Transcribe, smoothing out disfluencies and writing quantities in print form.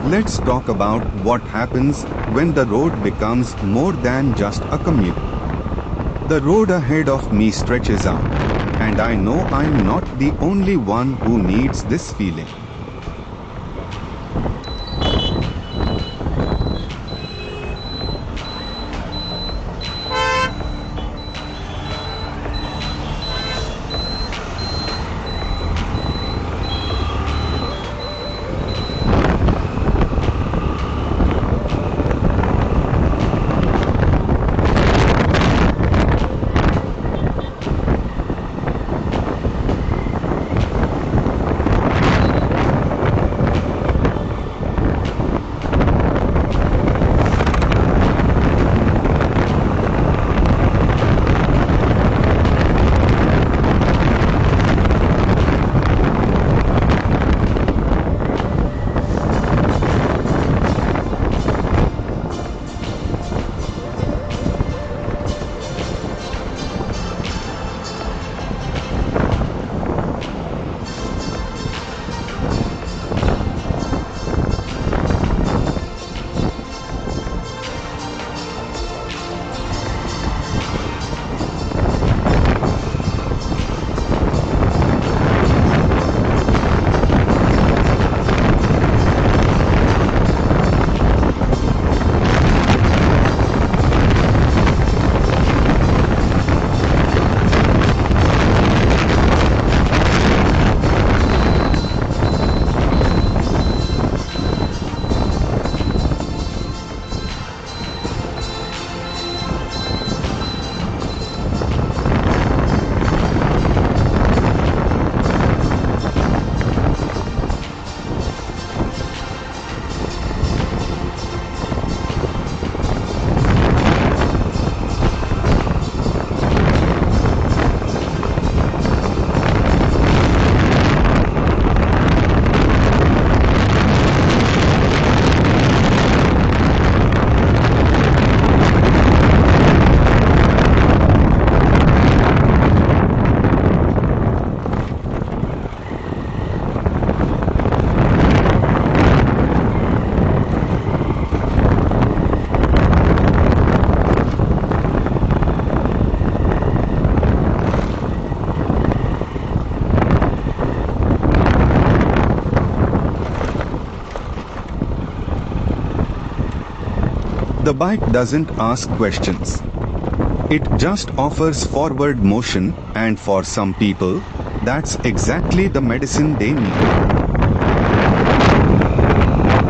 Let's talk about what happens when the road becomes more than just a commute. The road ahead of me stretches out, and I know I'm not the only one who needs this feeling. The bike doesn't ask questions. It just offers forward motion, and for some people, that's exactly the medicine they need.